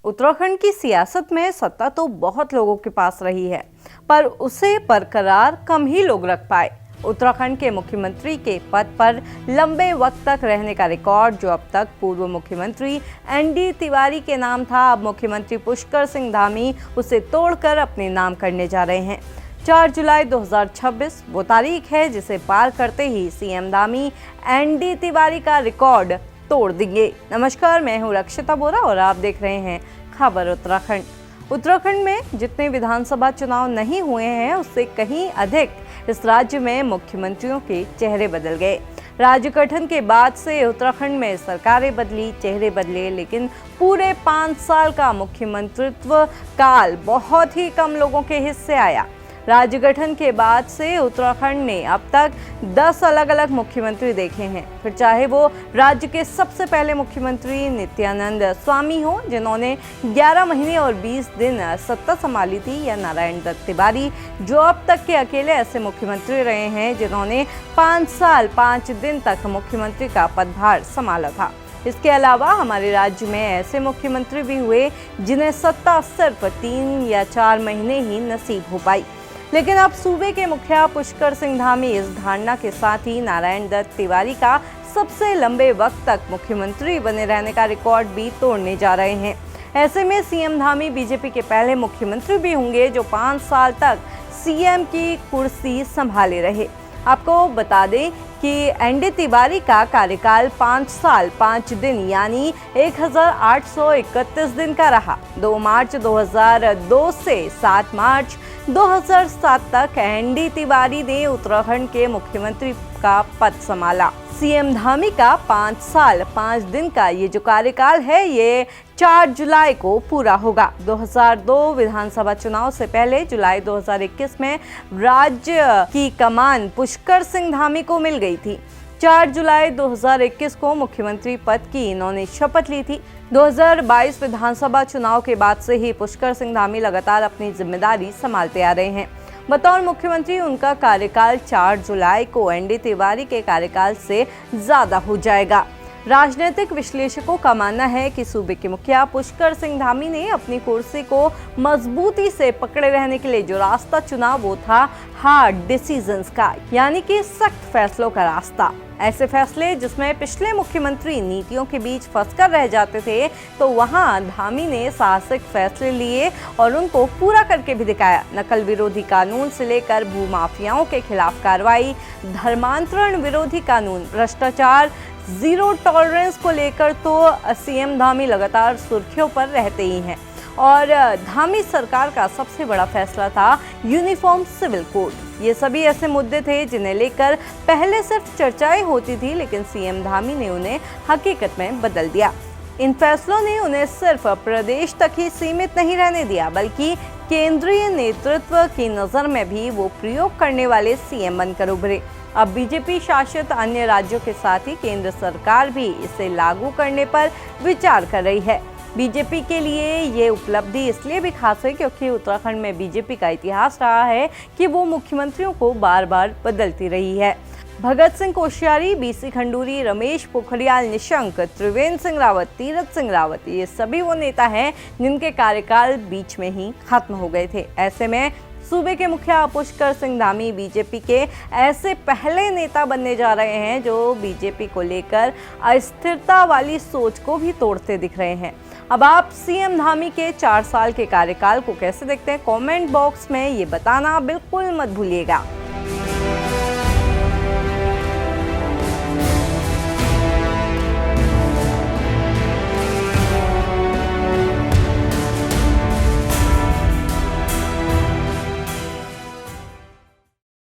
उत्तराखंड की सियासत में सत्ता तो बहुत लोगों के पास रही है, पर उसे बरकरार कम ही लोग रख पाए। उत्तराखंड के मुख्यमंत्री के पद पर लंबे वक्त तक रहने का रिकॉर्ड, जो अब तक पूर्व मुख्यमंत्री एनडी तिवारी के नाम था, अब मुख्यमंत्री पुष्कर सिंह धामी उसे तोड़कर अपने नाम करने जा रहे हैं। 4 जुलाई 2026 वो तारीख है जिसे पार करते ही सीएम धामी एनडी तिवारी का रिकॉर्ड तोड़ देंगे। नमस्कार, मैं हूं रक्षिता बोरा और आप देख रहे हैं खबर उत्तराखंड। उत्तराखंड में जितने विधानसभा चुनाव नहीं हुए हैं, उससे कहीं अधिक इस राज्य में मुख्यमंत्रियों के चेहरे बदल गए। राज्य गठन के बाद से उत्तराखंड में सरकारें बदली, चेहरे बदले, लेकिन पूरे 5 साल का मुख्यमंत्रित्व काल बहुत ही कम लोगों के हिस्से आया। राज्य गठन के बाद से उत्तराखंड ने अब तक 10 अलग अलग मुख्यमंत्री देखे हैं, फिर चाहे वो राज्य के सबसे पहले मुख्यमंत्री नित्यानंद स्वामी हो, जिन्होंने 11 महीने और 20 दिन सत्ता संभाली थी, या नारायण दत्त तिवारी, जो अब तक के अकेले ऐसे मुख्यमंत्री रहे हैं जिन्होंने 5 साल 5 दिन तक मुख्यमंत्री का पदभार संभाला था। इसके अलावा हमारे राज्य में ऐसे मुख्यमंत्री भी हुए जिन्हें सत्ता सिर्फ 3 या 4 महीने ही नसीब हो पाई। लेकिन अब सूबे के मुखिया पुष्कर सिंह धामी इस धारणा के साथ ही नारायण दत्त तिवारी का सबसे लंबे वक्त तक मुख्यमंत्री बने रहने का रिकॉर्ड भी तोड़ने जा रहे हैं। ऐसे में सीएम धामी बीजेपी के पहले मुख्यमंत्री भी होंगे जो 5 साल तक सीएम की कुर्सी संभाले रहे। आपको बता दें कि एनडी तिवारी का कार्यकाल 5 साल 5 दिन यानी 1831 दिन का रहा। 2 मार्च 2002 से 7 मार्च 2007 तक एनडी तिवारी ने उत्तराखंड के मुख्यमंत्री का पद संभाला। सीएम धामी का 5 साल 5 दिन का ये जो कार्यकाल है, ये 4 जुलाई को पूरा होगा। 2002 विधानसभा चुनाव से पहले जुलाई 2021 में राज्य की कमान पुष्कर सिंह धामी को मिल गई थी। 4 जुलाई 2021 को मुख्यमंत्री पद की इन्होंने शपथ ली थी। 2022 विधानसभा चुनाव के बाद से ही पुष्कर सिंह धामी लगातार अपनी जिम्मेदारी संभालते आ रहे हैं। बतौर मुख्यमंत्री उनका कार्यकाल 4 जुलाई को एनडी तिवारी के कार्यकाल से ज्यादा हो जाएगा। राजनीतिक विश्लेषकों का मानना है कि सूबे के मुखिया पुष्कर सिंह धामी ने अपनी कुर्सी को मजबूती से पकड़े रहने के लिए जो रास्ता चुना, वो था हार्ड डिसीजंस का, यानी कि सख्त फैसलों का रास्ता। ऐसे फैसले जिसमें पिछले मुख्यमंत्री नीतियों के बीच फंसकर रह जाते थे, तो वहां धामी ने साहसिक फैसले लिए और उनको पूरा करके भी दिखाया। नकल विरोधी कानून से लेकर भूमाफियाओं के खिलाफ कार्रवाई, धर्मांतरण विरोधी कानून, भ्रष्टाचार, जीरो टॉलरेंस को लेकर तो सीएम धामी लगातार सुर्खियों पर रहते ही हैं। और धामी सरकार का सबसे बड़ा फैसला था यूनिफॉर्म सिविल कोड। ये सभी ऐसे मुद्दे थे जिन्हें लेकर पहले सिर्फ चर्चाएं होती थी, लेकिन सीएम धामी ने उन्हें हकीकत में बदल दिया। इन फैसलों ने उन्हें सिर्फ प्रदेश तक ही सीमित नहीं रहने दिया, बल्कि केंद्रीय नेतृत्व की नजर में भी वो प्रयोग करने वाले सीएम बनकर उभरे। अब बीजेपी शासित अन्य राज्यों के साथ ही केंद्र सरकार भी इसे लागू करने पर विचार कर रही है। बीजेपी के लिए ये उपलब्धि इसलिए भी खास है क्योंकि उत्तराखंड में बीजेपी का इतिहास रहा है कि वो मुख्यमंत्रियों को बार बार बदलती रही है। भगत सिंह कोश्यारी, बीसी खंडूरी, रमेश पोखरियाल निशंक, त्रिवेंद्र सिंह रावत, तीरथ सिंह रावत, ये सभी वो नेता हैं जिनके कार्यकाल बीच में ही खत्म हो गए थे। ऐसे में सूबे के मुखिया पुष्कर सिंह धामी बीजेपी के ऐसे पहले नेता बनने जा रहे हैं जो बीजेपी को लेकर अस्थिरता वाली सोच को भी तोड़ते दिख रहे हैं। अब आप सीएम धामी के 4 साल के कार्यकाल को कैसे देखते हैं? कमेंट बॉक्स में ये बताना बिल्कुल मत भूलिएगा।